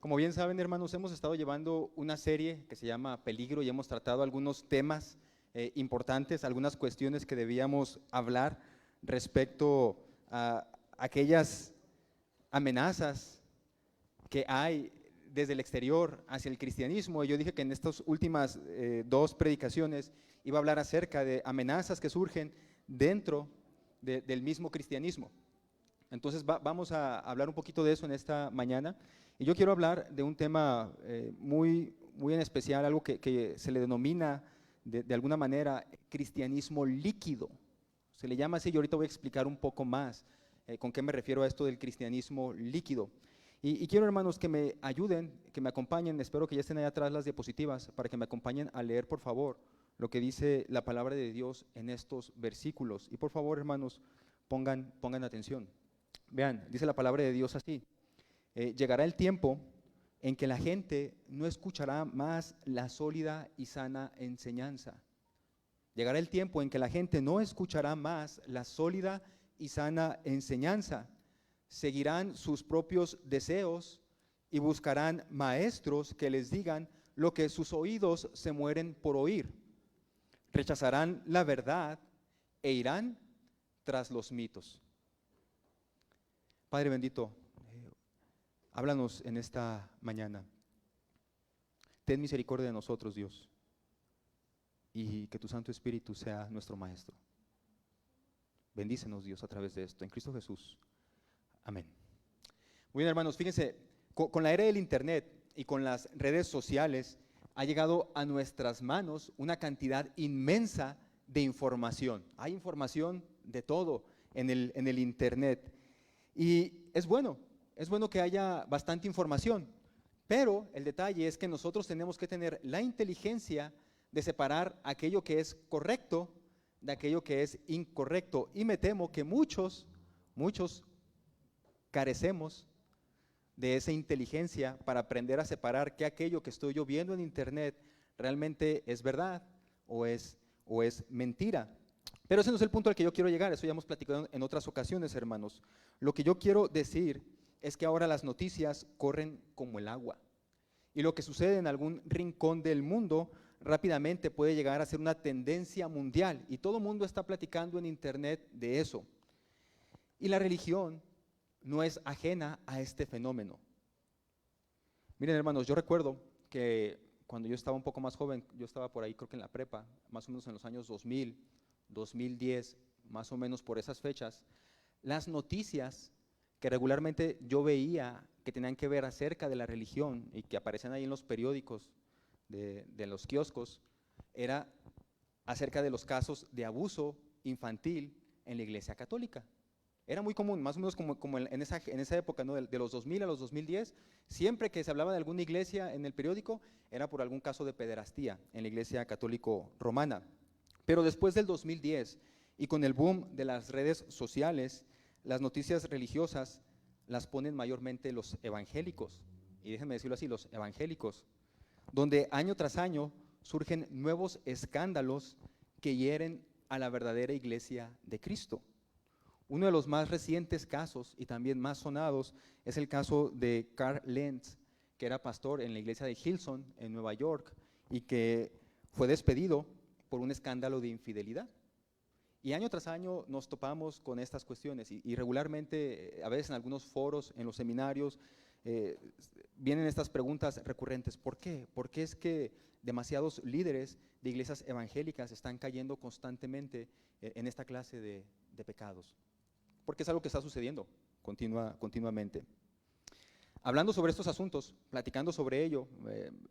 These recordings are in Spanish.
Como bien saben, hermanos, hemos estado llevando una serie que se llama Peligro y hemos tratado algunos temas importantes, algunas cuestiones que debíamos hablar respecto a aquellas amenazas que hay desde el exterior hacia el cristianismo. Y yo dije que en estas últimas dos predicaciones iba a hablar acerca de amenazas que surgen dentro del mismo cristianismo. Entonces vamos a hablar un poquito de eso en esta mañana. Y yo quiero hablar de un tema muy en especial, algo que se le denomina de alguna manera cristianismo líquido. Se le llama así y ahorita voy a explicar un poco más con qué me refiero a esto del cristianismo líquido. Y quiero, hermanos, que me ayuden, que me acompañen, espero que ya estén allá atrás las diapositivas, para que me acompañen a leer, por favor, lo que dice la palabra de Dios en estos versículos. Y por favor, hermanos, pongan atención. Vean, dice la palabra de Dios así: llegará el tiempo en que la gente no escuchará más la sólida y sana enseñanza. Llegará el tiempo en que la gente no escuchará más la sólida y sana enseñanza. Seguirán sus propios deseos y buscarán maestros que les digan lo que sus oídos se mueren por oír. Rechazarán la verdad e irán tras los mitos. Padre bendito, háblanos en esta mañana. Ten misericordia de nosotros, Dios, y que tu Santo Espíritu sea nuestro Maestro. Bendícenos, Dios, a través de esto, en Cristo Jesús. Amén. Muy bien, hermanos, fíjense, con la era del Internet y con las redes sociales ha llegado a nuestras manos una cantidad inmensa de información. Hay información de todo en el Internet. Y es bueno que haya bastante información, pero el detalle es que nosotros tenemos que tener la inteligencia de separar aquello que es correcto de aquello que es incorrecto. Y me temo que muchos carecemos de esa inteligencia para aprender a separar que aquello que estoy yo viendo en Internet realmente es verdad o es mentira. Pero ese no es el punto al que yo quiero llegar, eso ya hemos platicado en otras ocasiones, hermanos. Lo que yo quiero decir es que ahora las noticias corren como el agua. Y lo que sucede en algún rincón del mundo rápidamente puede llegar a ser una tendencia mundial. Y todo el mundo está platicando en Internet de eso. Y la religión no es ajena a este fenómeno. Miren, hermanos, yo recuerdo que cuando yo estaba un poco más joven, yo estaba por ahí creo que en la prepa, más o menos en los años 2000, 2010, más o menos por esas fechas, las noticias que regularmente yo veía que tenían que ver acerca de la religión y que aparecían ahí en los periódicos de los kioscos, era acerca de los casos de abuso infantil en la Iglesia Católica. Era muy común, más o menos como en esa época, ¿no? de los 2000 a los 2010, siempre que se hablaba de alguna iglesia en el periódico, era por algún caso de pederastía en la Iglesia Católico Romana. Pero después del 2010 y con el boom de las redes sociales, las noticias religiosas las ponen mayormente los evangélicos, y déjenme decirlo así, los evangélicos, donde año tras año surgen nuevos escándalos que hieren a la verdadera iglesia de Cristo. Uno de los más recientes casos y también más sonados es el caso de Carl Lentz, que era pastor en la iglesia de Hillsong en Nueva York y que fue despedido por un escándalo de infidelidad. Y año tras año nos topamos con estas cuestiones y regularmente, a veces en algunos foros, en los seminarios, vienen estas preguntas recurrentes. ¿Por qué? ¿Por qué es que demasiados líderes de iglesias evangélicas están cayendo constantemente en esta clase de pecados? Porque es algo que está sucediendo continuamente. Hablando sobre estos asuntos, platicando sobre ello,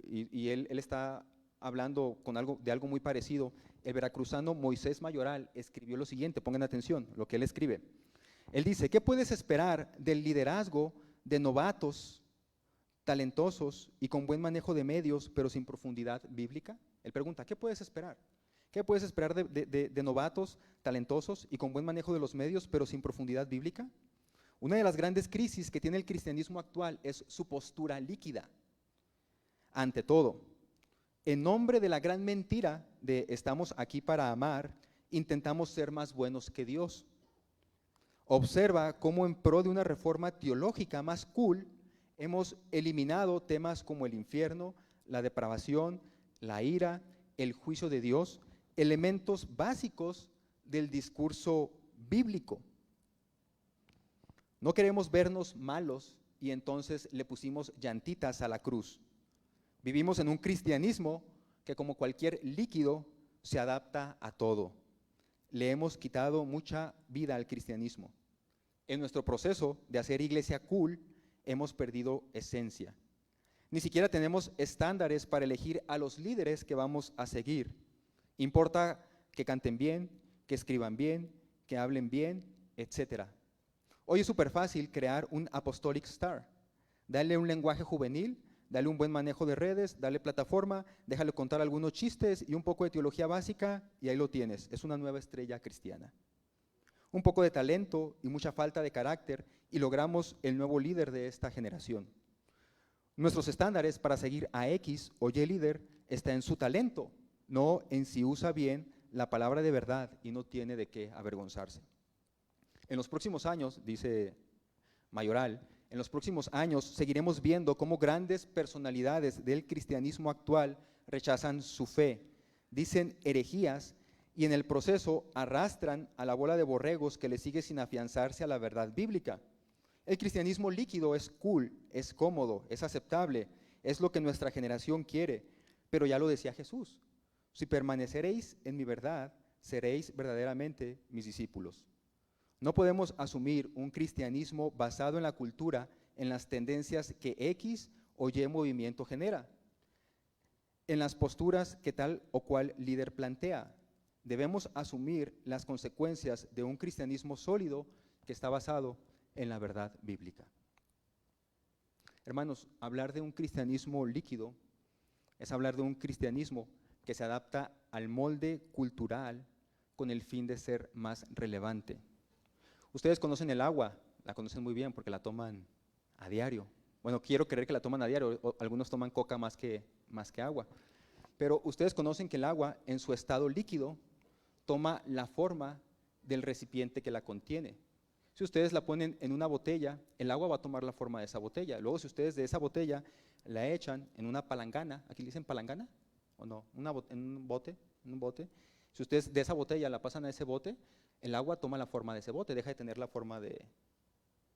y él está hablando de algo muy parecido, el veracruzano Moisés Mayoral escribió lo siguiente, pongan atención lo que él escribe. Él dice: ¿qué puedes esperar del liderazgo de novatos, talentosos y con buen manejo de medios, pero sin profundidad bíblica? Él pregunta, ¿qué puedes esperar? ¿Qué puedes esperar de novatos, talentosos y con buen manejo de los medios, pero sin profundidad bíblica? Una de las grandes crisis que tiene el cristianismo actual es su postura líquida. Ante todo, en nombre de la gran mentira de estamos aquí para amar, intentamos ser más buenos que Dios. Observa cómo en pro de una reforma teológica más cool, Hemos eliminado temas como el infierno, la depravación, la ira, el juicio de Dios, elementos básicos del discurso bíblico. No queremos vernos malos y entonces le pusimos llantitas a la cruz. Vivimos en un cristianismo que, como cualquier líquido, se adapta a todo. Le hemos quitado mucha vida al cristianismo. En nuestro proceso de hacer iglesia cool, hemos perdido esencia. Ni siquiera tenemos estándares para elegir a los líderes que vamos a seguir. Importa que canten bien, que escriban bien, que hablen bien, etc. Hoy es súper fácil crear un apostolic star. Dale un lenguaje juvenil, dale un buen manejo de redes, dale plataforma, déjale contar algunos chistes y un poco de teología básica y ahí lo tienes. Es una nueva estrella cristiana. Un poco de talento y mucha falta de carácter y logramos el nuevo líder de esta generación. Nuestros estándares para seguir a X o Y líder está en su talento, no en si usa bien la palabra de verdad y no tiene de qué avergonzarse. En los próximos años, dice Mayoral, en los próximos años seguiremos viendo cómo grandes personalidades del cristianismo actual rechazan su fe, dicen herejías y en el proceso arrastran a la bola de borregos que le sigue sin afianzarse a la verdad bíblica. El cristianismo líquido es cool, es cómodo, es aceptable, es lo que nuestra generación quiere, pero ya lo decía Jesús, si permaneceréis en mi verdad, seréis verdaderamente mis discípulos. No podemos asumir un cristianismo basado en la cultura, en las tendencias que X o Y movimiento genera, en las posturas que tal o cual líder plantea. Debemos asumir las consecuencias de un cristianismo sólido que está basado en la verdad bíblica. Hermanos, hablar de un cristianismo líquido es hablar de un cristianismo que se adapta al molde cultural con el fin de ser más relevante. Ustedes conocen el agua, la conocen muy bien porque la toman a diario. Bueno, quiero creer que la toman a diario, algunos toman coca más que agua. Pero ustedes conocen que el agua en su estado líquido toma la forma del recipiente que la contiene. Si ustedes la ponen en una botella, el agua va a tomar la forma de esa botella. Luego, si ustedes de esa botella la echan en una palangana, ¿aquí le dicen palangana o no? En un bote. Si ustedes de esa botella la pasan a ese bote, el agua toma la forma de ese bote, deja de tener la forma de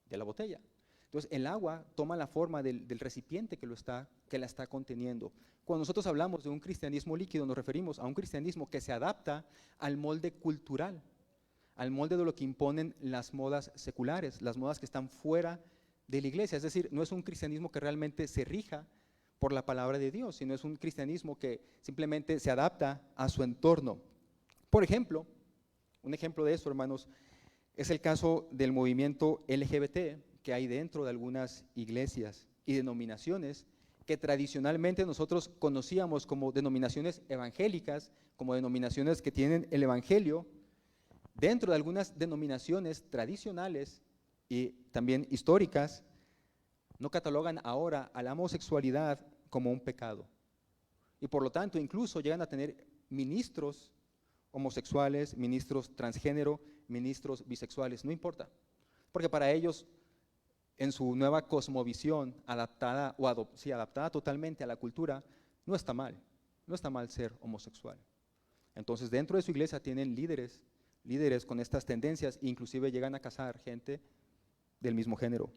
la botella. Entonces, el agua toma la forma del recipiente que la está conteniendo. Cuando nosotros hablamos de un cristianismo líquido, nos referimos a un cristianismo que se adapta al molde cultural, al molde de lo que imponen las modas seculares, las modas que están fuera de la iglesia. Es decir, no es un cristianismo que realmente se rija por la palabra de Dios, sino es un cristianismo que simplemente se adapta a su entorno. Por ejemplo, un ejemplo de eso, hermanos, es el caso del movimiento LGBT que hay dentro de algunas iglesias y denominaciones que tradicionalmente nosotros conocíamos como denominaciones evangélicas, como denominaciones que tienen el evangelio. Dentro de algunas denominaciones tradicionales y también históricas, no catalogan ahora a la homosexualidad como un pecado. Y por lo tanto, incluso llegan a tener ministros homosexuales, ministros transgénero, ministros bisexuales, no importa. Porque para ellos, en su nueva cosmovisión, adaptada totalmente a la cultura, no está mal ser homosexual. Entonces, dentro de su iglesia tienen líderes con estas tendencias e inclusive llegan a casar gente del mismo género.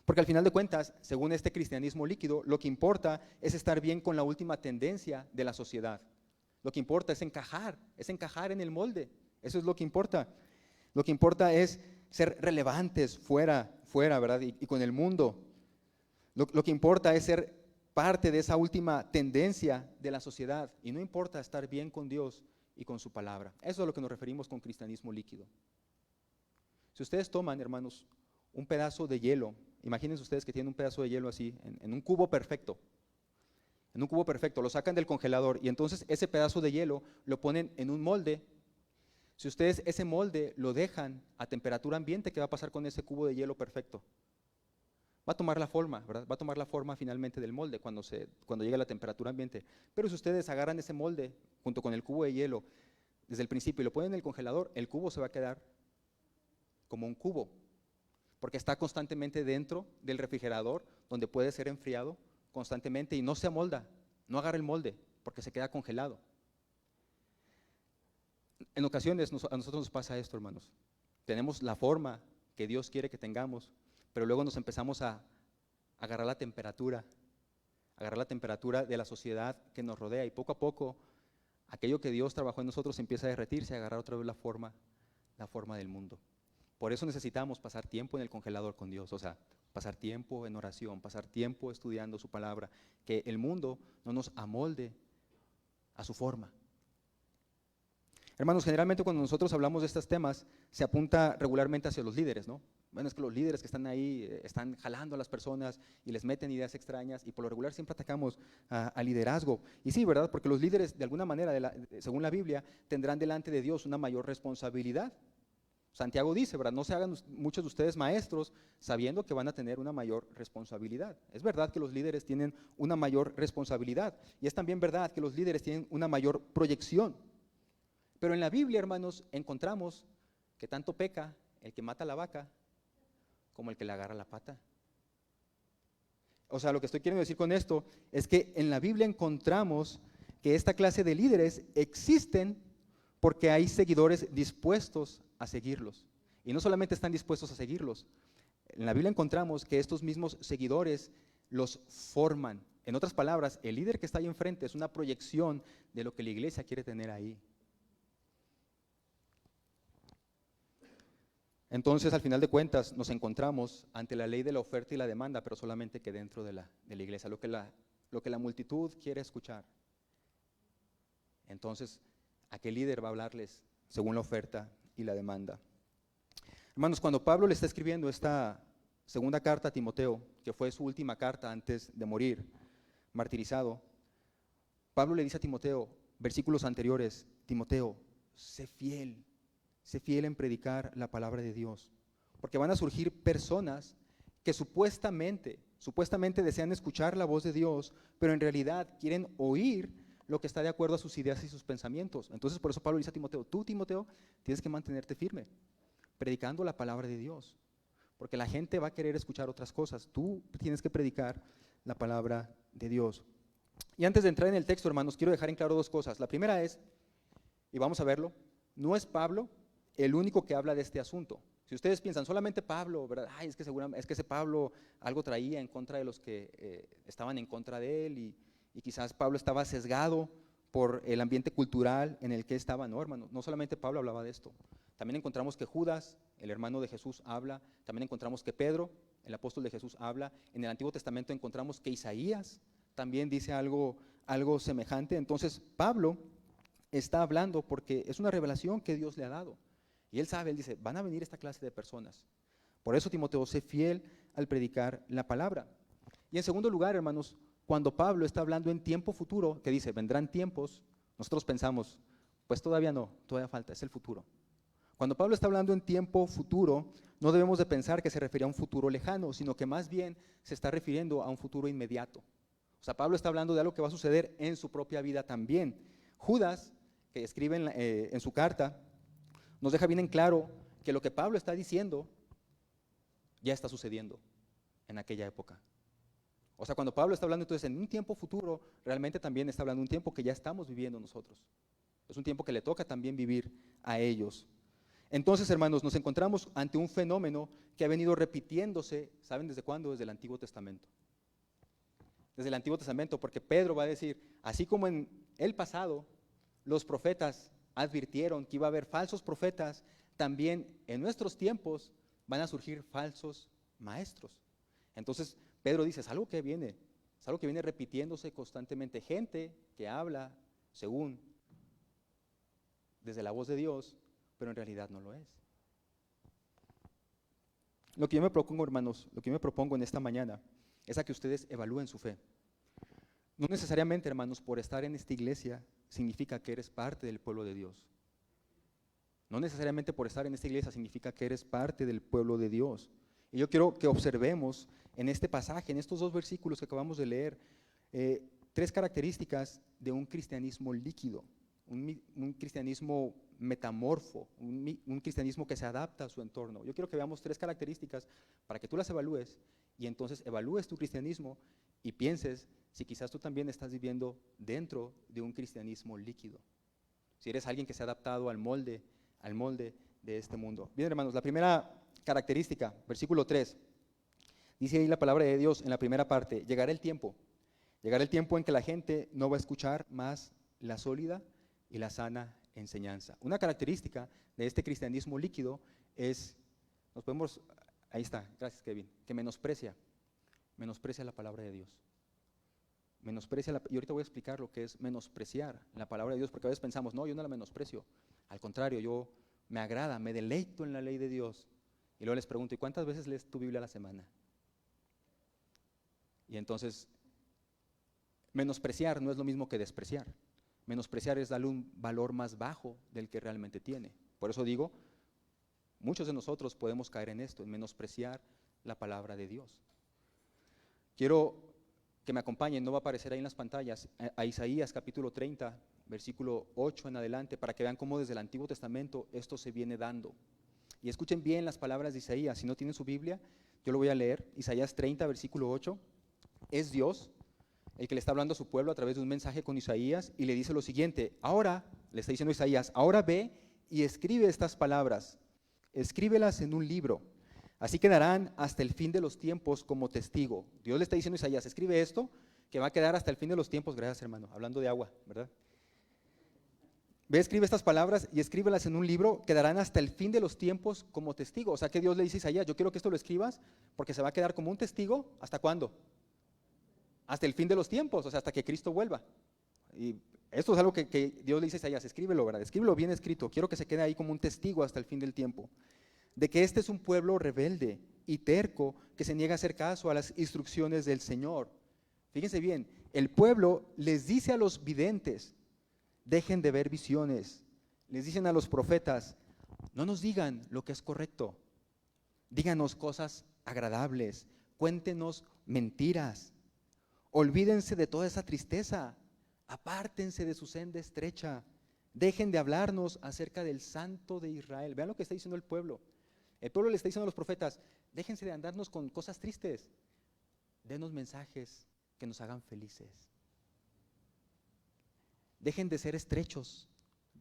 Porque al final de cuentas, según este cristianismo líquido, lo que importa es estar bien con la última tendencia de la sociedad. Lo que importa es encajar en el molde. Eso es lo que importa. Lo que importa es ser relevantes fuera, ¿verdad? Y con el mundo. Lo que importa es ser parte de esa última tendencia de la sociedad. Y no importa estar bien con Dios y con su palabra. Eso es a lo que nos referimos con cristianismo líquido. Si ustedes toman, hermanos, un pedazo de hielo, imagínense ustedes que tienen un pedazo de hielo así, en un cubo perfecto. En un cubo perfecto, lo sacan del congelador y entonces ese pedazo de hielo lo ponen en un molde. Si ustedes ese molde lo dejan a temperatura ambiente, ¿qué va a pasar con ese cubo de hielo perfecto? Va a tomar la forma, ¿verdad? Va a tomar la forma finalmente del molde cuando llegue a la temperatura ambiente. Pero si ustedes agarran ese molde junto con el cubo de hielo desde el principio y lo ponen en el congelador, el cubo se va a quedar como un cubo. porque está constantemente dentro del refrigerador, donde puede ser enfriado constantemente y no se amolda, no agarra el molde, porque se queda congelado. En ocasiones a nosotros nos pasa esto, hermanos. Tenemos la forma que Dios quiere que tengamos, pero luego nos empezamos a agarrar la temperatura de la sociedad que nos rodea, y poco a poco aquello que Dios trabajó en nosotros empieza a derretirse, a agarrar otra vez la forma del mundo. Por eso necesitamos pasar tiempo en el congelador con Dios, o sea, pasar tiempo en oración, pasar tiempo estudiando su palabra, que el mundo no nos amolde a su forma. Hermanos, generalmente cuando nosotros hablamos de estos temas, se apunta regularmente hacia los líderes, ¿no? Bueno, es que los líderes que están ahí están jalando a las personas y les meten ideas extrañas, y por lo regular siempre atacamos al liderazgo. Y sí, ¿verdad? Porque los líderes, de alguna manera, según la Biblia, tendrán delante de Dios una mayor responsabilidad. Santiago dice, ¿verdad? No se hagan muchos de ustedes maestros sabiendo que van a tener una mayor responsabilidad. Es verdad que los líderes tienen una mayor responsabilidad, y es también verdad que los líderes tienen una mayor proyección. Pero en la Biblia, hermanos, encontramos que tanto peca el que mata la vaca como el que le agarra la pata. O sea, lo que estoy queriendo decir con esto es que en la Biblia encontramos que esta clase de líderes existen porque hay seguidores dispuestos a seguirlos. Y no solamente están dispuestos a seguirlos, en la Biblia encontramos que estos mismos seguidores los forman. En otras palabras, el líder que está ahí enfrente es una proyección de lo que la iglesia quiere tener ahí. Entonces, al final de cuentas, nos encontramos ante la ley de la oferta y la demanda, pero solamente que dentro de la iglesia, lo que la multitud quiere escuchar. Entonces, ¿a qué líder va a hablarles según la oferta y la demanda? Hermanos, cuando Pablo le está escribiendo esta segunda carta a Timoteo, que fue su última carta antes de morir, martirizado, Pablo le dice a Timoteo, versículos anteriores, Timoteo, sé fiel en predicar la palabra de Dios, porque van a surgir personas que supuestamente desean escuchar la voz de Dios, pero en realidad quieren oír lo que está de acuerdo a sus ideas y sus pensamientos. Entonces, por eso Pablo dice a Timoteo, tú, Timoteo, tienes que mantenerte firme, predicando la palabra de Dios, porque la gente va a querer escuchar otras cosas. Tú tienes que predicar la palabra de Dios. Y antes de entrar en el texto, hermanos, quiero dejar en claro dos cosas. La primera es, y vamos a verlo, no es Pablo el único que habla de este asunto. Si ustedes piensan, solamente Pablo, ¿verdad? Ay, es que ese Pablo algo traía en contra de los que estaban en contra de él, y quizás Pablo estaba sesgado por el ambiente cultural en el que estaba. No, hermano, no solamente Pablo hablaba de esto. También encontramos que Judas, el hermano de Jesús, habla. También encontramos que Pedro, el apóstol de Jesús, habla. En el Antiguo Testamento encontramos que Isaías también dice algo semejante. Entonces, Pablo está hablando porque es una revelación que Dios le ha dado. Y él sabe, él dice, van a venir esta clase de personas. Por eso, Timoteo, sé fiel al predicar la palabra. Y en segundo lugar, hermanos, cuando Pablo está hablando en tiempo futuro, que dice, vendrán tiempos, nosotros pensamos, pues todavía no, todavía falta, es el futuro. Cuando Pablo está hablando en tiempo futuro, no debemos de pensar que se refiere a un futuro lejano, sino que más bien se está refiriendo a un futuro inmediato. O sea, Pablo está hablando de algo que va a suceder en su propia vida también. Judas, que escribe en su carta, nos deja bien en claro que lo que Pablo está diciendo ya está sucediendo en aquella época. O sea, cuando Pablo está hablando entonces en un tiempo futuro, realmente también está hablando de un tiempo que ya estamos viviendo nosotros. Es un tiempo que le toca también vivir a ellos. Entonces, hermanos, nos encontramos ante un fenómeno que ha venido repitiéndose, ¿saben desde cuándo? Desde el Antiguo Testamento. Desde el Antiguo Testamento, porque Pedro va a decir, así como en el pasado los profetas advirtieron que iba a haber falsos profetas, también en nuestros tiempos van a surgir falsos maestros. Entonces Pedro dice, es algo que viene repitiéndose constantemente, gente que habla según desde la voz de Dios, pero en realidad no lo es. Lo que yo me propongo, hermanos, lo que yo me propongo en esta mañana es a que ustedes evalúen su fe. No necesariamente, hermanos, por estar en esta iglesia significa que eres parte del pueblo de Dios. No necesariamente por estar en esta iglesia significa que eres parte del pueblo de Dios. Y yo quiero que observemos en este pasaje, en estos dos versículos que acabamos de leer, tres características de un cristianismo líquido. un cristianismo metamorfo, un cristianismo que se adapta a su entorno. Yo quiero que veamos 3 características para que tú las evalúes y entonces evalúes tu cristianismo y pienses si quizás tú también estás viviendo dentro de un cristianismo líquido. Si eres alguien que se ha adaptado al molde de este mundo. Bien, hermanos, la primera característica, versículo 3, dice ahí la palabra de Dios en la primera parte: llegará el tiempo en que la gente no va a escuchar más la sólida y la sana enseñanza. Una característica de este cristianismo líquido es, ahí está, gracias Kevin, que menosprecia la palabra de Dios. Y ahorita voy a explicar lo que es menospreciar la palabra de Dios, porque a veces pensamos, no, yo no la menosprecio, al contrario, yo me agrada, me deleito en la ley de Dios. Y luego les pregunto, ¿y cuántas veces lees tu Biblia a la semana? Y entonces, menospreciar no es lo mismo que despreciar. Menospreciar es darle un valor más bajo del que realmente tiene. Por eso digo, muchos de nosotros podemos caer en esto, en menospreciar la palabra de Dios. Quiero que me acompañen, no va a aparecer ahí en las pantallas, a Isaías capítulo 30, versículo 8 en adelante, para que vean cómo desde el Antiguo Testamento esto se viene dando. Y escuchen bien las palabras de Isaías. Si no tienen su Biblia, yo lo voy a leer. Isaías 30, versículo 8. Es Dios el que le está hablando a su pueblo a través de un mensaje con Isaías y le dice lo siguiente: ahora, le está diciendo Isaías, ahora ve y escribe estas palabras, escríbelas en un libro, así quedarán hasta el fin de los tiempos como testigo. Dios le está diciendo a Isaías, escribe esto, que va a quedar hasta el fin de los tiempos. Gracias, hermano, hablando de agua, ¿verdad? Ve, escribe estas palabras y escríbelas en un libro, quedarán hasta el fin de los tiempos como testigo. O sea que Dios le dice a Isaías, yo quiero que esto lo escribas porque se va a quedar como un testigo, ¿hasta cuándo? Hasta el fin de los tiempos, o sea, hasta que Cristo vuelva. Y esto es algo que Dios le dice a Isaías, escríbelo, ¿verdad? Escríbelo bien escrito, quiero que se quede ahí como un testigo hasta el fin del tiempo, de que este es un pueblo rebelde y terco que se niega a hacer caso a las instrucciones del Señor. Fíjense bien, el pueblo les dice a los videntes, dejen de ver visiones. Les dicen a los profetas, no nos digan lo que es correcto, díganos cosas agradables, cuéntenos mentiras, olvídense de toda esa tristeza, apártense de su senda estrecha, dejen de hablarnos acerca del Santo de Israel. Vean lo que está diciendo el pueblo. El pueblo le está diciendo a los profetas, déjense de andarnos con cosas tristes, denos mensajes que nos hagan felices. Dejen de ser estrechos.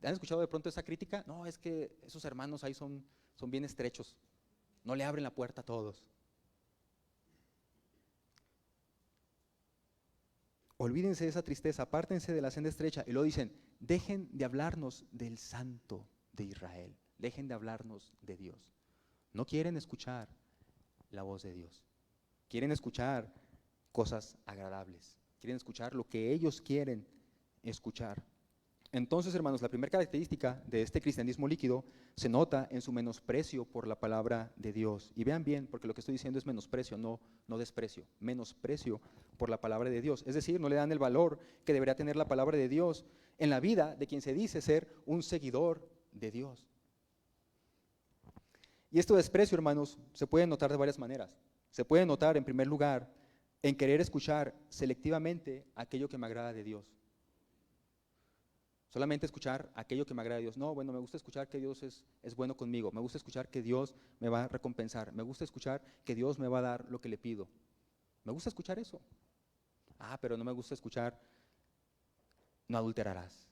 ¿Han escuchado de pronto esa crítica? No, es que esos hermanos ahí son bien estrechos, no le abren la puerta a todos. Olvídense de esa tristeza, apártense de la senda estrecha. Y luego dicen, dejen de hablarnos del Santo de Israel, dejen de hablarnos de Dios. No quieren escuchar la voz de Dios, quieren escuchar cosas agradables, quieren escuchar lo que ellos quieren escuchar. Entonces, hermanos, la primera característica de este cristianismo líquido se nota en su menosprecio por la palabra de Dios. Y vean bien, porque lo que estoy diciendo es menosprecio, no desprecio, menosprecio por la palabra de Dios. Es decir, no le dan el valor que debería tener la palabra de Dios en la vida de quien se dice ser un seguidor de Dios. Y este desprecio, hermanos, se puede notar de varias maneras. Se puede notar, en primer lugar, en querer escuchar selectivamente aquello que me agrada de Dios. Solamente escuchar aquello que me agrada de Dios. No, bueno, me gusta escuchar que Dios es bueno conmigo. Me gusta escuchar que Dios me va a recompensar. Me gusta escuchar que Dios me va a dar lo que le pido. Me gusta escuchar eso. Ah, pero no me gusta escuchar, no adulterarás.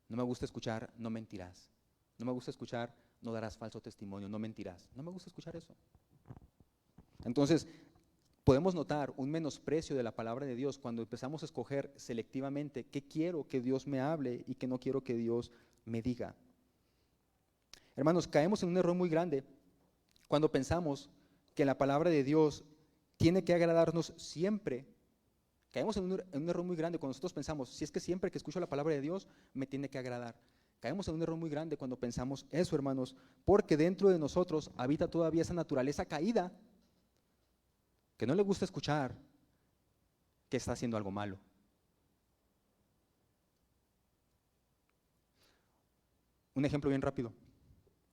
No me gusta escuchar, no mentirás. No me gusta escuchar, no darás falso testimonio, no mentirás. No me gusta escuchar eso. Entonces, podemos notar un menosprecio de la palabra de Dios cuando empezamos a escoger selectivamente qué quiero que Dios me hable y qué no quiero que Dios me diga. Ermanos, caemos en un error muy grande cuando pensamos que la palabra de Dios tiene que agradarnos siempre. Caemos en un error muy grande cuando nosotros pensamos, si es que siempre que escucho la palabra de Dios me tiene que agradar. Caemos en un error muy grande cuando pensamos eso, hermanos, porque dentro de nosotros habita todavía esa naturaleza caída que no le gusta escuchar que está haciendo algo malo. Un ejemplo bien rápido.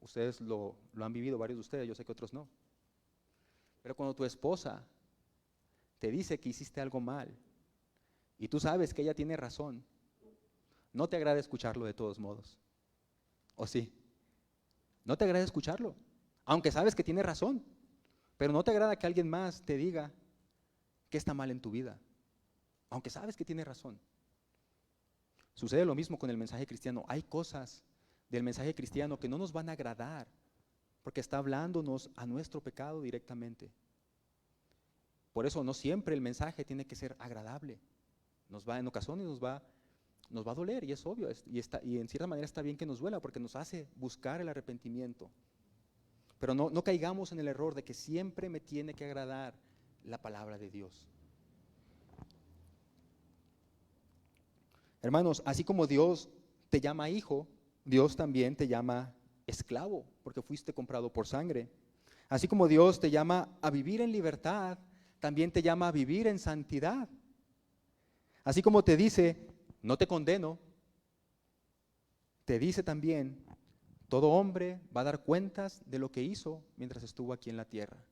Ustedes lo han vivido, varios de ustedes, yo sé que otros no. Pero cuando tu esposa te dice que hiciste algo mal y tú sabes que ella tiene razón, no te agrada escucharlo de todos modos. ¿O sí? No te agrada escucharlo, aunque sabes que tiene razón, pero no te agrada que alguien más te diga que está mal en tu vida, aunque sabes que tiene razón. Sucede lo mismo con el mensaje cristiano. Hay cosas del mensaje cristiano que no nos van a agradar, porque está hablándonos a nuestro pecado directamente. Por eso no siempre el mensaje tiene que ser agradable. En ocasiones nos va a doler, y es obvio, y en cierta manera está bien que nos duela, porque nos hace buscar el arrepentimiento. Pero no caigamos en el error de que siempre me tiene que agradar la palabra de Dios. Hermanos, así como Dios te llama hijo, Dios también te llama esclavo, porque fuiste comprado por sangre. Así como Dios te llama a vivir en libertad, también te llama a vivir en santidad. Así como te dice, no te condeno, te dice también, todo hombre va a dar cuentas de lo que hizo mientras estuvo aquí en la tierra.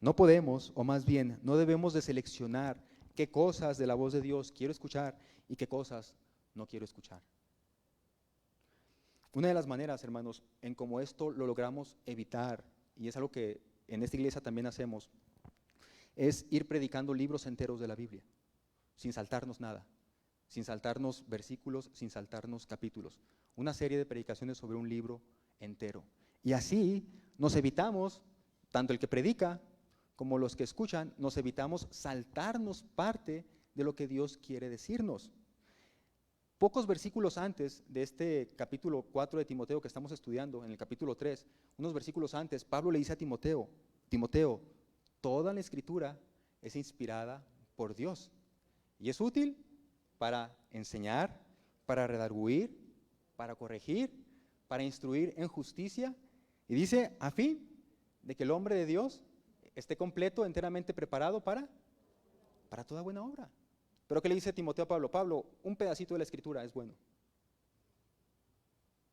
No podemos, o más bien, no debemos de seleccionar qué cosas de la voz de Dios quiero escuchar y qué cosas no quiero escuchar. Una de las maneras, hermanos, en cómo esto lo logramos evitar, y es algo que en esta iglesia también hacemos, es ir predicando libros enteros de la Biblia, sin saltarnos nada, sin saltarnos versículos, sin saltarnos capítulos. Una serie de predicaciones sobre un libro entero. Y así nos evitamos, tanto el que predica como los que escuchan, nos evitamos saltarnos parte de lo que Dios quiere decirnos. Pocos versículos antes de este capítulo 4 de Timoteo que estamos estudiando, en el capítulo 3, unos versículos antes, Pablo le dice a Timoteo, Timoteo, toda la escritura es inspirada por Dios y es útil para enseñar, para redarguir, para corregir, para instruir en justicia, y dice, a fin de que el hombre de Dios esté completo, enteramente preparado para toda buena obra. Pero ¿qué le dice Timoteo a Pablo? Pablo, un pedacito de la escritura es bueno.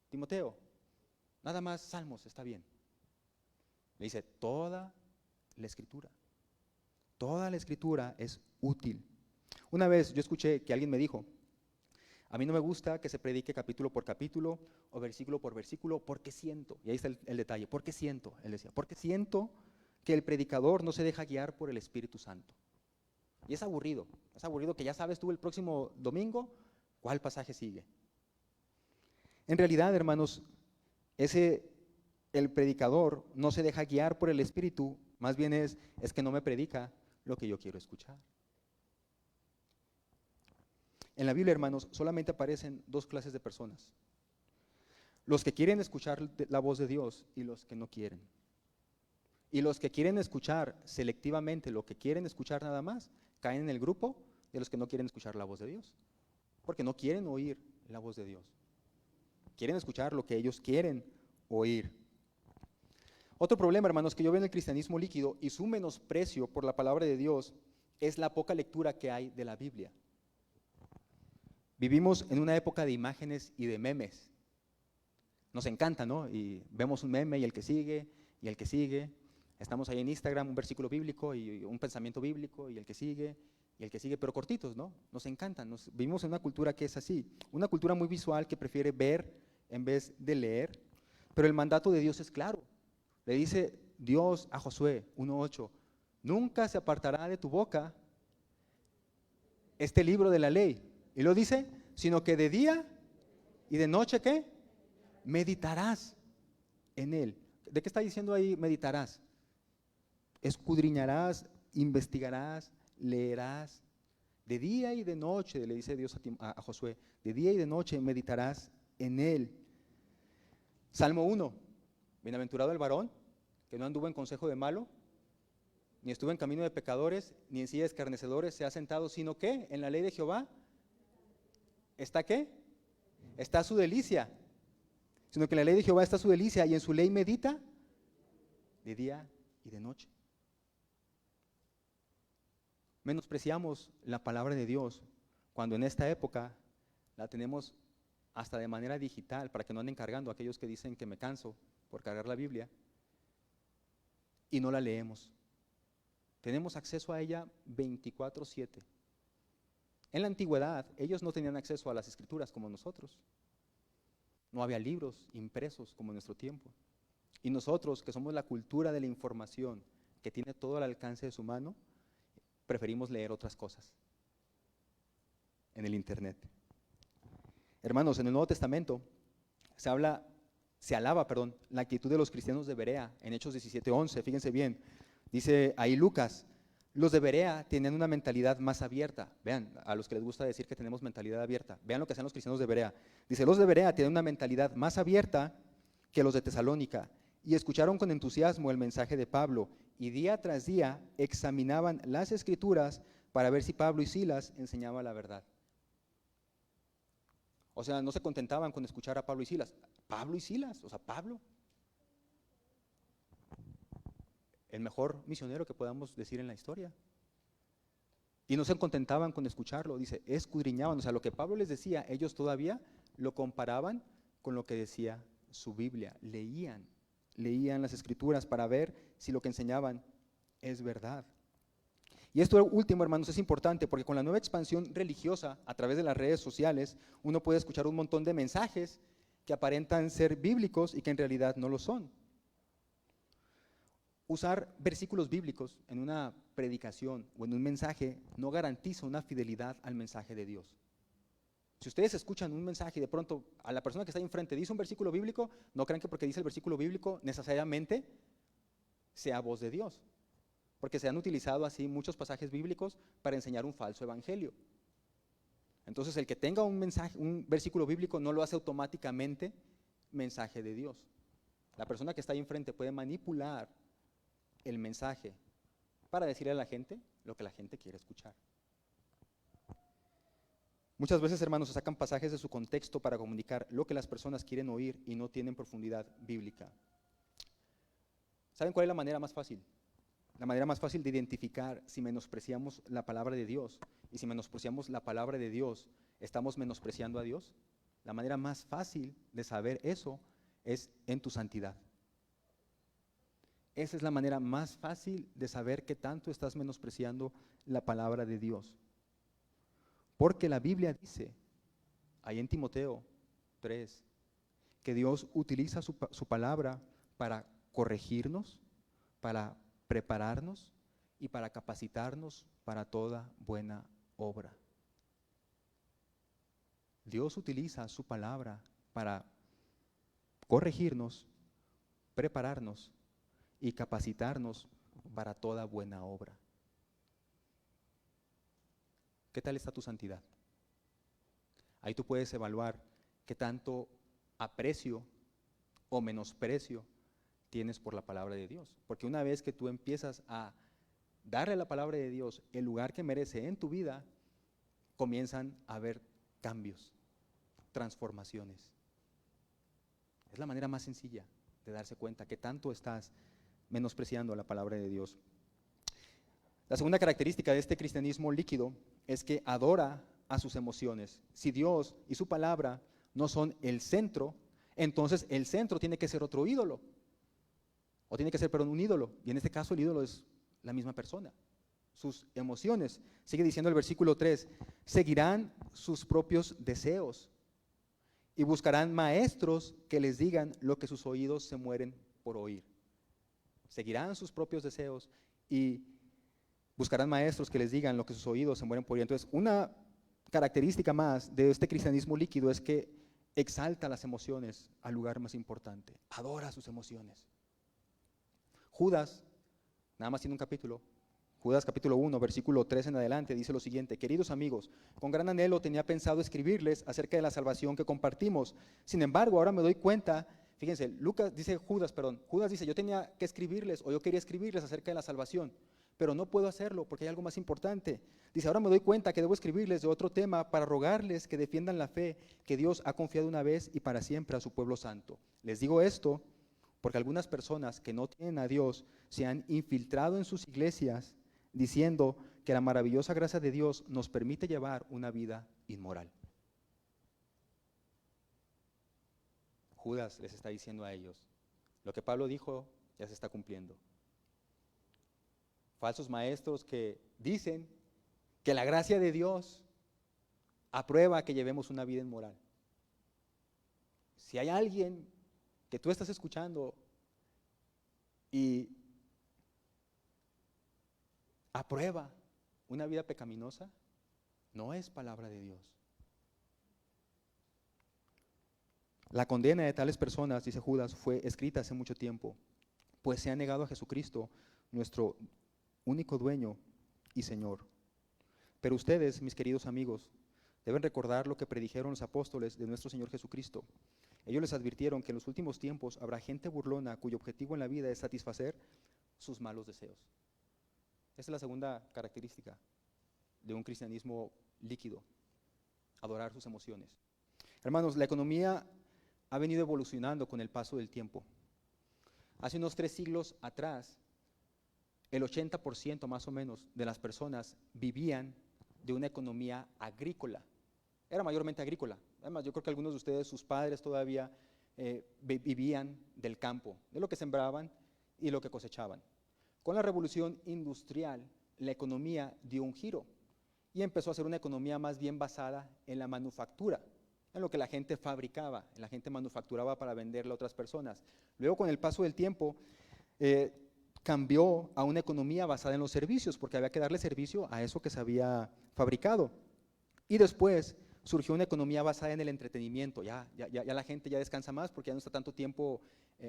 Timoteo, nada más Salmos está bien. Le dice, toda la escritura es útil. Una vez yo escuché que alguien me dijo, a mí no me gusta que se predique capítulo por capítulo o versículo por versículo, porque siento, y ahí está el detalle, porque siento, él decía, porque siento que el predicador no se deja guiar por el Espíritu Santo. Y es aburrido que ya sabes tú el próximo domingo cuál pasaje sigue. En realidad, hermanos, el predicador no se deja guiar por el Espíritu, más bien es que no me predica lo que yo quiero escuchar. En la Biblia, hermanos, solamente aparecen dos clases de personas: los que quieren escuchar la voz de Dios y los que no quieren. Y los que quieren escuchar selectivamente lo que quieren escuchar nada más, caen en el grupo de los que no quieren escuchar la voz de Dios, porque no quieren oír la voz de Dios. Quieren escuchar lo que ellos quieren oír. Otro problema, hermanos, que yo veo en el cristianismo líquido y su menosprecio por la palabra de Dios es la poca lectura que hay de la Biblia. Vivimos en una época de imágenes y de memes. Nos encanta, ¿no? Y vemos un meme y el que sigue, y el que sigue. Estamos ahí en Instagram, un versículo bíblico y un pensamiento bíblico, y el que sigue, pero cortitos, ¿no? Nos encantan. Vivimos en una cultura que es así, una cultura muy visual que prefiere ver en vez de leer. Pero el mandato de Dios es claro. Le dice Dios a Josué 1:8, nunca se apartará de tu boca este libro de la ley. Y lo dice, sino que de día y de noche, ¿qué? Meditarás en él. ¿De qué está diciendo ahí meditarás? Escudriñarás, investigarás, leerás. De día y de noche, le dice Dios a Josué, de día y de noche meditarás en él. Salmo 1, bienaventurado el varón que no anduvo en consejo de malo, ni estuvo en camino de pecadores, ni en silla de escarnecedores se ha sentado, sino que en la ley de Jehová ¿está qué? Está su delicia. Sino que en la ley de Jehová está su delicia y en su ley medita de día y de noche. Menospreciamos la palabra de Dios cuando en esta época la tenemos hasta de manera digital para que no anden cargando aquellos que dicen que me canso por cargar la Biblia y no la leemos. Tenemos acceso a ella 24/7. En la antigüedad, ellos no tenían acceso a las escrituras como nosotros. No había libros impresos como en nuestro tiempo. Y nosotros, que somos la cultura de la información, que tiene todo al alcance de su mano, preferimos leer otras cosas en el internet. Hermanos, en el Nuevo Testamento se alaba, la actitud de los cristianos de Berea en Hechos 17:11. Fíjense bien, dice ahí Lucas, los de Berea tenían una mentalidad más abierta. Vean, a los que les gusta decir que tenemos mentalidad abierta, vean lo que hacen los cristianos de Berea. Dice, los de Berea tienen una mentalidad más abierta que los de Tesalónica, y escucharon con entusiasmo el mensaje de Pablo, y día tras día examinaban las escrituras para ver si Pablo y Silas enseñaban la verdad. O sea, no se contentaban con escuchar a Pablo y Silas. Pablo y Silas, o sea, Pablo, el mejor misionero que podamos decir en la historia. Y no se contentaban con escucharlo, dice, escudriñaban, o sea, lo que Pablo les decía, ellos todavía lo comparaban con lo que decía su Biblia, leían las escrituras para ver si lo que enseñaban es verdad. Y esto último, hermanos, es importante porque con la nueva expansión religiosa a través de las redes sociales, uno puede escuchar un montón de mensajes que aparentan ser bíblicos y que en realidad no lo son. Usar versículos bíblicos en una predicación o en un mensaje no garantiza una fidelidad al mensaje de Dios. Si ustedes escuchan un mensaje y de pronto a la persona que está ahí enfrente dice un versículo bíblico, no crean que porque dice el versículo bíblico necesariamente sea voz de Dios, porque se han utilizado así muchos pasajes bíblicos para enseñar un falso evangelio. Entonces el que tenga un mensaje, un versículo bíblico no lo hace automáticamente mensaje de Dios. La persona que está ahí enfrente puede manipular el mensaje para decirle a la gente lo que la gente quiere escuchar. Muchas veces, hermanos, se sacan pasajes de su contexto para comunicar lo que las personas quieren oír y no tienen profundidad bíblica. ¿Saben cuál es la manera más fácil? La manera más fácil de identificar si menospreciamos la palabra de Dios y si menospreciamos la palabra de Dios, ¿estamos menospreciando a Dios? La manera más fácil de saber eso es en tu santidad. Esa es la manera más fácil de saber qué tanto estás menospreciando la palabra de Dios. Porque la Biblia dice, ahí en Timoteo 3, que Dios utiliza su palabra para corregirnos, para prepararnos y para capacitarnos para toda buena obra. Dios utiliza su palabra para corregirnos, prepararnos y capacitarnos para toda buena obra. ¿Qué tal está tu santidad? Ahí tú puedes evaluar qué tanto aprecio o menosprecio tienes por la palabra de Dios. Porque una vez que tú empiezas a darle a la palabra de Dios el lugar que merece en tu vida, comienzan a haber cambios, transformaciones. Es la manera más sencilla de darse cuenta que tanto estás menospreciando la palabra de Dios. La segunda característica de este cristianismo líquido es que adora a sus emociones. Si Dios y su palabra no son el centro, entonces el centro tiene que ser otro ídolo. O tiene que ser, un ídolo. Y en este caso el ídolo es la misma persona. Sus emociones. Sigue diciendo el versículo 3, seguirán sus propios deseos y buscarán maestros que les digan lo que sus oídos se mueren por oír. Seguirán sus propios deseos y buscarán maestros que les digan lo que sus oídos se mueren por oír. Entonces, una característica más de este cristianismo líquido es que exalta las emociones al lugar más importante, adora sus emociones. Judas, nada más tiene un capítulo, Judas capítulo 1, versículo 3 en adelante, dice lo siguiente: queridos amigos, con gran anhelo tenía pensado escribirles acerca de la salvación que compartimos. Sin embargo, ahora me doy cuenta, fíjense, Judas dice, yo tenía que escribirles, o yo quería escribirles acerca de la salvación, pero no puedo hacerlo porque hay algo más importante. Dice, ahora me doy cuenta que debo escribirles de otro tema para rogarles que defiendan la fe que Dios ha confiado una vez y para siempre a su pueblo santo. Les digo esto porque algunas personas que no tienen a Dios se han infiltrado en sus iglesias diciendo que la maravillosa gracia de Dios nos permite llevar una vida inmoral. Judas les está diciendo a ellos, lo que Pablo dijo ya se está cumpliendo. Falsos maestros que dicen que la gracia de Dios aprueba que llevemos una vida inmoral. Si hay alguien que tú estás escuchando y aprueba una vida pecaminosa, no es palabra de Dios. La condena de tales personas, dice Judas, fue escrita hace mucho tiempo, pues se ha negado a Jesucristo, nuestro único dueño y Señor. Pero ustedes, mis queridos amigos, deben recordar lo que predijeron los apóstoles de nuestro Señor Jesucristo. Ellos les advirtieron que en los últimos tiempos habrá gente burlona cuyo objetivo en la vida es satisfacer sus malos deseos. Esa es la segunda característica de un cristianismo líquido, adorar sus emociones. Hermanos, la economía ha venido evolucionando con el paso del tiempo. Hace unos 3 siglos atrás, el 80% más o menos de las personas vivían de una economía agrícola. Era mayormente agrícola. Además, yo creo que algunos de ustedes, sus padres todavía vivían del campo, de lo que sembraban y lo que cosechaban. Con la revolución industrial, la economía dio un giro y empezó a ser una economía más bien basada en la manufactura, en lo que la gente fabricaba, la gente manufacturaba para venderle a otras personas. Luego, con el paso del tiempo, cambió a una economía basada en los servicios, porque había que darle servicio a eso que se había fabricado. Y después surgió una economía basada en el entretenimiento. Ya la gente ya descansa más porque ya no está tanto tiempo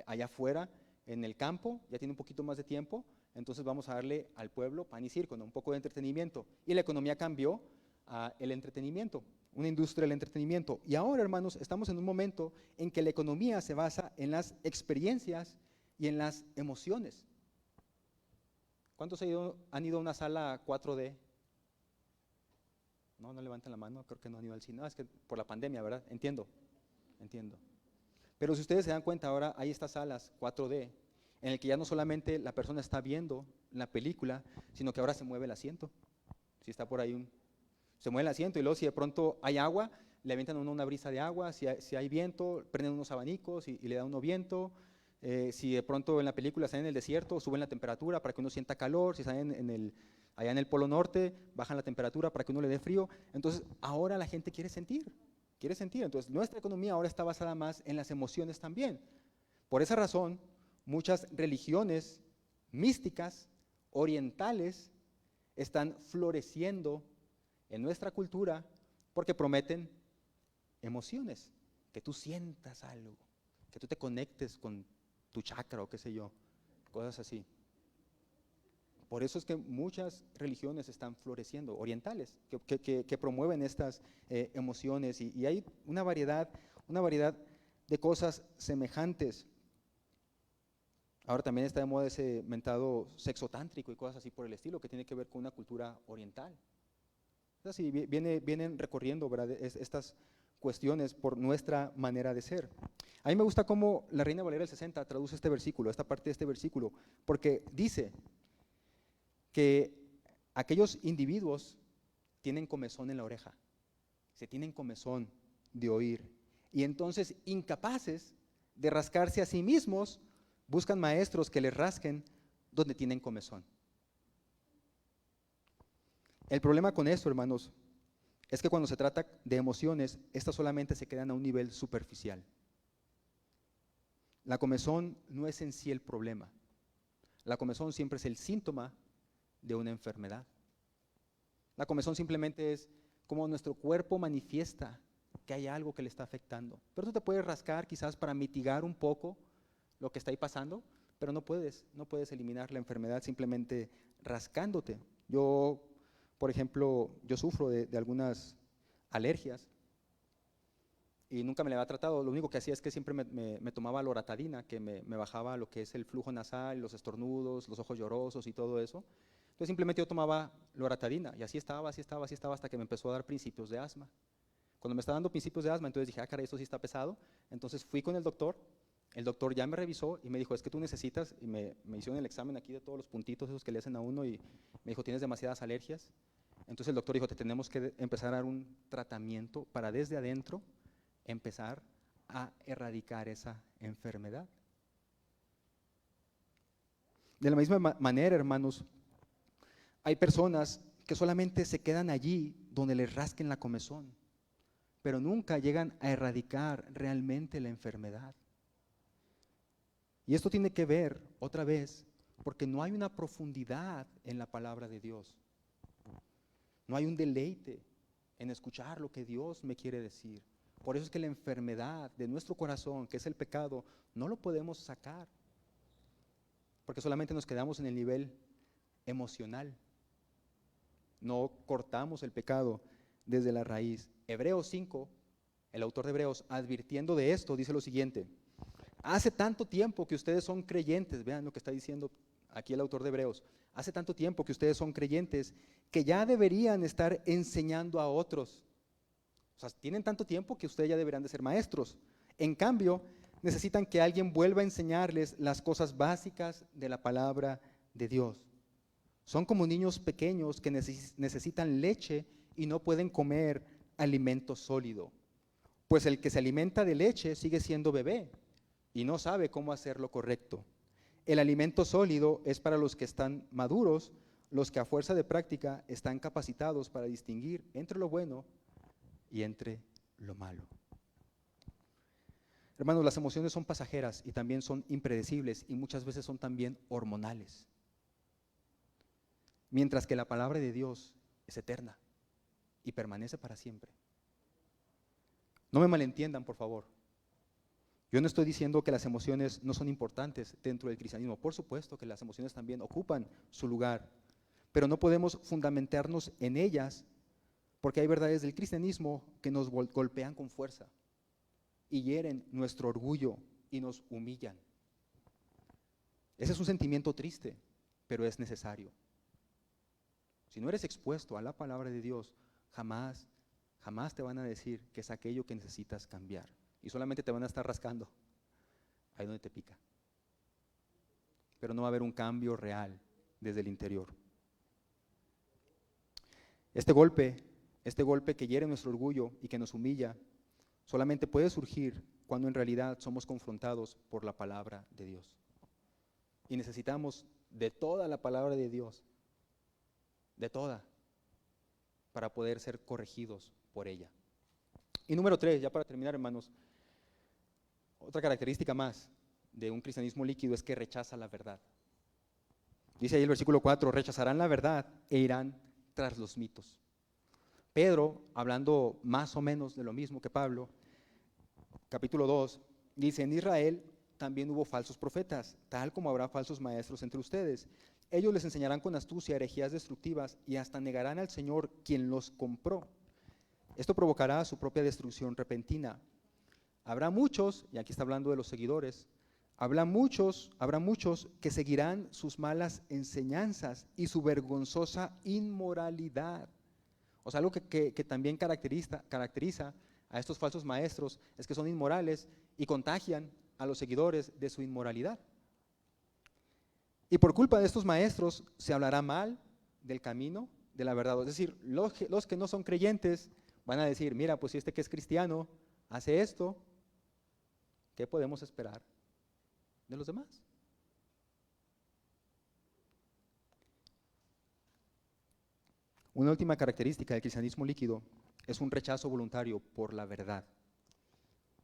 allá afuera en el campo, ya tiene un poquito más de tiempo, entonces vamos a darle al pueblo pan y circo, ¿no? Un poco de entretenimiento. Y la economía cambió a el entretenimiento, una industria del entretenimiento. Y ahora, hermanos, estamos en un momento en que la economía se basa en las experiencias y en las emociones. ¿Cuántos han ido a una sala 4D? No levanten la mano, creo que no han ido al cine. No, es que por la pandemia, ¿verdad? Entiendo. Pero si ustedes se dan cuenta, ahora hay estas salas 4D en el que ya no solamente la persona está viendo la película, sino que ahora se mueve el asiento. Si está por ahí, se mueve el asiento y luego si de pronto hay agua, le avientan a uno una brisa de agua, si hay viento, prenden unos abanicos y le dan uno viento. Si de pronto en la película están en el desierto, suben la temperatura para que uno sienta calor. Si están allá en el Polo Norte, bajan la temperatura para que uno le dé frío. Entonces, ahora la gente quiere sentir. Entonces, nuestra economía ahora está basada más en las emociones también. Por esa razón, muchas religiones místicas, orientales, están floreciendo en nuestra cultura porque prometen emociones, que tú sientas algo, que tú te conectes con tu chakra o qué sé yo, cosas así. Por eso es que muchas religiones están floreciendo, orientales, que promueven estas emociones y hay una variedad de cosas semejantes. Ahora también está de moda ese mentado sexo tántrico y cosas así por el estilo, que tiene que ver con una cultura oriental. Es así, vienen recorriendo, ¿verdad?, estas cuestiones por nuestra manera de ser. A mí me gusta cómo la Reina Valera del 60 traduce este versículo, esta parte de este versículo, porque dice que aquellos individuos tienen comezón en la oreja, se tienen comezón de oír, y entonces incapaces de rascarse a sí mismos, buscan maestros que les rasquen donde tienen comezón. El problema con esto, hermanos, es que cuando se trata de emociones, estas solamente se quedan a un nivel superficial. La comezón no es en sí el problema. La comezón siempre es el síntoma de una enfermedad. La comezón simplemente es como nuestro cuerpo manifiesta que hay algo que le está afectando. Pero tú te puedes rascar quizás para mitigar un poco lo que está ahí pasando, pero no puedes eliminar la enfermedad simplemente rascándote. Yo, por ejemplo, yo sufro de algunas alergias y nunca me la había tratado. Lo único que hacía es que siempre me tomaba loratadina, que me bajaba lo que es el flujo nasal, los estornudos, los ojos llorosos y todo eso. Entonces simplemente yo tomaba loratadina y así estaba hasta que me empezó a dar principios de asma. Cuando me estaba dando principios de asma, entonces dije, caray, esto sí está pesado. Entonces fui con el doctor ya me revisó y me dijo, es que tú necesitas, y me hicieron el examen aquí de todos los puntitos esos que le hacen a uno y me dijo, tienes demasiadas alergias. Entonces el doctor dijo, te tenemos que empezar a dar un tratamiento para desde adentro empezar a erradicar esa enfermedad. De la misma manera, hermanos, hay personas que solamente se quedan allí donde les rasquen la comezón. pero nunca llegan a erradicar realmente la enfermedad. Y esto tiene que ver, otra vez, porque no hay una profundidad en la palabra de Dios. No hay un deleite en escuchar lo que Dios me quiere decir. Por eso es que la enfermedad de nuestro corazón, que es el pecado, no lo podemos sacar, porque solamente nos quedamos en el nivel emocional. No cortamos el pecado desde la raíz. Hebreos 5, el autor de Hebreos, advirtiendo de esto, dice lo siguiente: hace tanto tiempo que ustedes son creyentes, vean lo que está diciendo aquí el autor de Hebreos, hace tanto tiempo que ustedes son creyentes que ya deberían estar enseñando a otros. O sea, tienen tanto tiempo que ustedes ya deberían de ser maestros. En cambio, necesitan que alguien vuelva a enseñarles las cosas básicas de la palabra de Dios. Son como niños pequeños que necesitan leche y no pueden comer alimento sólido. Pues el que se alimenta de leche sigue siendo bebé y no sabe cómo hacer lo correcto. El alimento sólido es para los que están maduros, los que a fuerza de práctica están capacitados para distinguir entre lo bueno y entre lo malo. Hermanos, las emociones son pasajeras y también son impredecibles y muchas veces son también hormonales. Mientras que la palabra de Dios es eterna y permanece para siempre. No me malentiendan, por favor. Yo no estoy diciendo que las emociones no son importantes dentro del cristianismo. Por supuesto que las emociones también ocupan su lugar, pero no podemos fundamentarnos en ellas porque hay verdades del cristianismo que nos golpean con fuerza y hieren nuestro orgullo y nos humillan. Ese es un sentimiento triste, pero es necesario. Si no eres expuesto a la palabra de Dios, jamás te van a decir que es aquello que necesitas cambiar. Y solamente te van a estar rascando ahí donde te pica. Pero no va a haber un cambio real desde el interior. Este golpe que hiere nuestro orgullo y que nos humilla, solamente puede surgir cuando en realidad somos confrontados por la palabra de Dios. Y necesitamos de toda la palabra de Dios, de toda, para poder ser corregidos por ella. Y número 3, ya para terminar, hermanos, otra característica más de un cristianismo líquido es que rechaza la verdad. Dice ahí el versículo 4, rechazarán la verdad e irán tras los mitos. Pedro, hablando más o menos de lo mismo que Pablo, capítulo 2, dice: en Israel también hubo falsos profetas, tal como habrá falsos maestros entre ustedes. Ellos les enseñarán con astucia herejías destructivas y hasta negarán al Señor quien los compró. Esto provocará su propia destrucción repentina. Habrá muchos, y aquí está hablando de los seguidores, habrá muchos que seguirán sus malas enseñanzas y su vergonzosa inmoralidad. O sea, algo que también caracteriza a estos falsos maestros es que son inmorales y contagian a los seguidores de su inmoralidad. Y por culpa de estos maestros se hablará mal del camino de la verdad. Es decir, los que no son creyentes van a decir: mira, pues si este que es cristiano hace esto, ¿qué podemos esperar de los demás? Una última característica del cristianismo líquido es un rechazo voluntario por la verdad.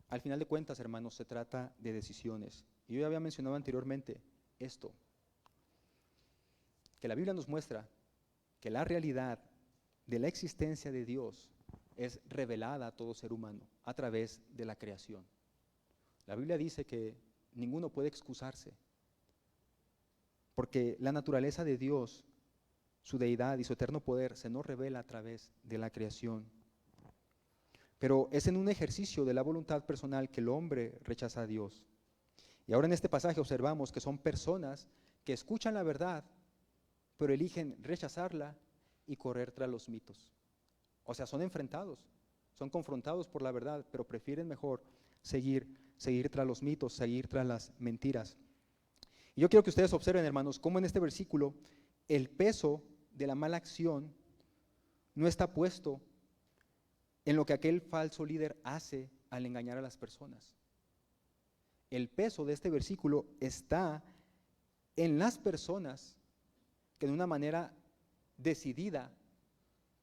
Al final de cuentas, hermanos, se trata de decisiones. Y yo ya había mencionado anteriormente esto, que la Biblia nos muestra que la realidad de la existencia de Dios es revelada a todo ser humano a través de la creación. La Biblia dice que ninguno puede excusarse, porque la naturaleza de Dios, su deidad y su eterno poder se nos revela a través de la creación. Pero es en un ejercicio de la voluntad personal que el hombre rechaza a Dios. Y ahora en este pasaje observamos que son personas que escuchan la verdad, pero eligen rechazarla y correr tras los mitos. O sea, son enfrentados, son confrontados por la verdad, pero prefieren mejor seguir tras los mitos, seguir tras las mentiras. Y yo quiero que ustedes observen, hermanos, cómo en este versículo el peso de la mala acción no está puesto en lo que aquel falso líder hace al engañar a las personas. El peso de este versículo está en las personas que de una manera decidida,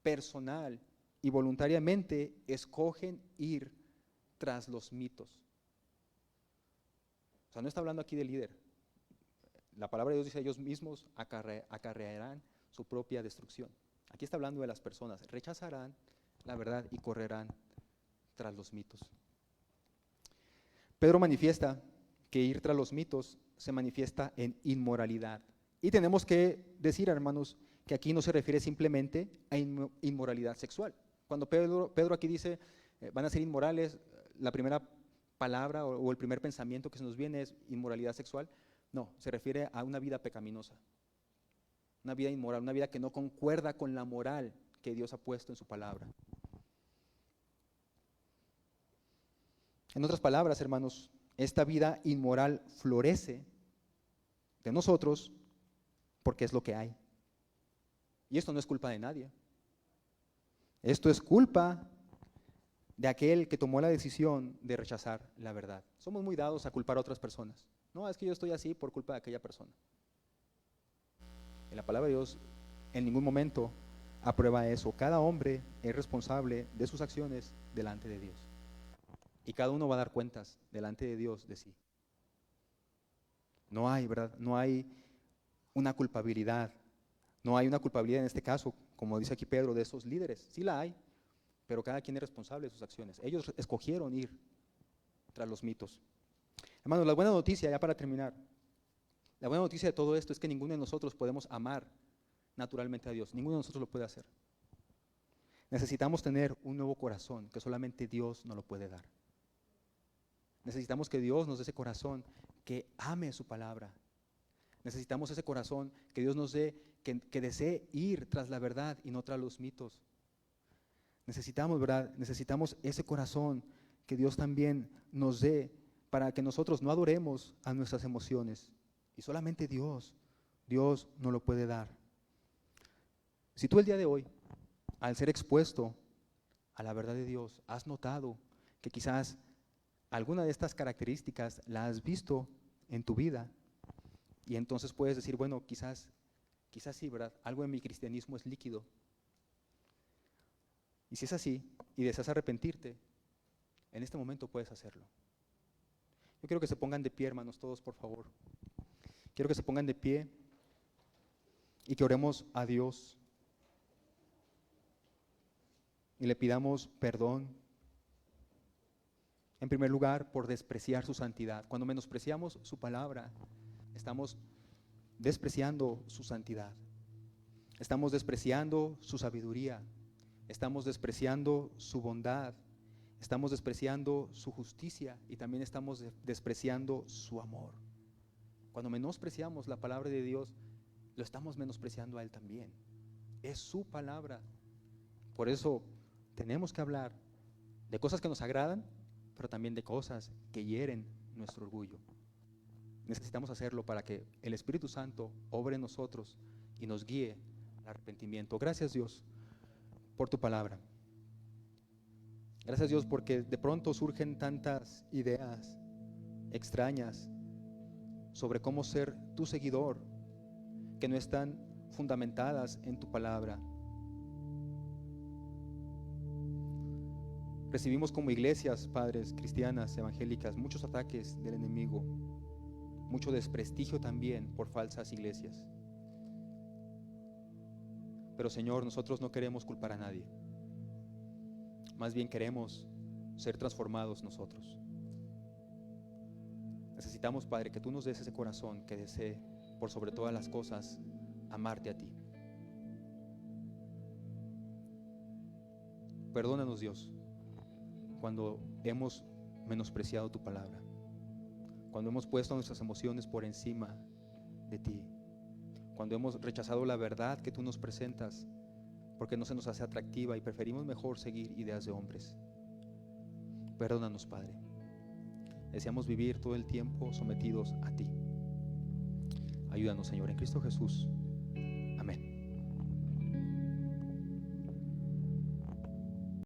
personal y voluntariamente escogen ir tras los mitos. O sea, no está hablando aquí del líder. La palabra de Dios dice: ellos mismos acarrearán su propia destrucción. Aquí está hablando de las personas. Rechazarán la verdad y correrán tras los mitos. Pedro manifiesta que ir tras los mitos se manifiesta en inmoralidad. Y tenemos que decir, hermanos, que aquí no se refiere simplemente a inmoralidad sexual. Cuando Pedro aquí dice van a ser inmorales, la primera palabra o el primer pensamiento que se nos viene es inmoralidad sexual. No, se refiere a una vida pecaminosa, una vida inmoral, una vida que no concuerda con la moral que Dios ha puesto en su palabra. En otras palabras, hermanos, esta vida inmoral florece de nosotros porque es lo que hay. Y esto no es culpa de nadie. Esto es culpa de aquel que tomó la decisión de rechazar la verdad. Somos muy dados a culpar a otras personas. No, es que yo estoy así por culpa de aquella persona. En la palabra de Dios en ningún momento aprueba eso. Cada hombre es responsable de sus acciones delante de Dios. Y cada uno va a dar cuentas delante de Dios de sí. No hay, ¿verdad? No hay una culpabilidad. No hay una culpabilidad en este caso, como dice aquí Pedro, de esos líderes. Sí la hay, pero cada quien es responsable de sus acciones. Ellos escogieron ir tras los mitos. Hermanos, la buena noticia, ya para terminar, la buena noticia de todo esto es que ninguno de nosotros podemos amar naturalmente a Dios. Ninguno de nosotros lo puede hacer. Necesitamos tener un nuevo corazón que solamente Dios nos lo puede dar. Necesitamos que Dios nos dé ese corazón que ame su palabra. Necesitamos ese corazón que Dios nos dé, que desee ir tras la verdad y no tras los mitos. Necesitamos, ¿verdad? Necesitamos ese corazón que Dios también nos dé para que nosotros no adoremos a nuestras emociones. Y solamente Dios nos lo puede dar. Si tú el día de hoy, al ser expuesto a la verdad de Dios, has notado que quizás alguna de estas características la has visto en tu vida, y entonces puedes decir, bueno, quizás sí, ¿verdad? Algo en mi cristianismo es líquido. Y si es así, y deseas arrepentirte, en este momento puedes hacerlo. Yo quiero que se pongan de pie, hermanos, todos, por favor. Quiero que se pongan de pie y que oremos a Dios y le pidamos perdón. En primer lugar, por despreciar su santidad. Cuando menospreciamos su palabra, estamos despreciando su santidad. Estamos despreciando su sabiduría. Estamos despreciando su bondad. Estamos despreciando su justicia y también estamos despreciando su amor. Cuando menospreciamos la palabra de Dios, lo estamos menospreciando a Él también. Es su palabra. Por eso tenemos que hablar de cosas que nos agradan, pero también de cosas que hieren nuestro orgullo. Necesitamos hacerlo para que el Espíritu Santo obre en nosotros y nos guíe al arrepentimiento. Gracias, Dios, por tu palabra. Gracias, Dios, porque de pronto surgen tantas ideas extrañas sobre cómo ser tu seguidor que no están fundamentadas en tu palabra. Recibimos como iglesias, padres, cristianas, evangélicas, muchos ataques del enemigo, mucho desprestigio también por falsas iglesias. Pero Señor, nosotros no queremos culpar a nadie. Más bien queremos ser transformados nosotros. Necesitamos, Padre, que tú nos des ese corazón que desee, por sobre todas las cosas, amarte a ti. Perdónanos, Dios, cuando hemos menospreciado tu palabra, cuando hemos puesto nuestras emociones por encima de ti, cuando hemos rechazado la verdad que tú nos presentas porque no se nos hace atractiva y preferimos mejor seguir ideas de hombres. Perdónanos, Padre. Deseamos vivir todo el tiempo sometidos a ti. Ayúdanos, Señor, en Cristo Jesús.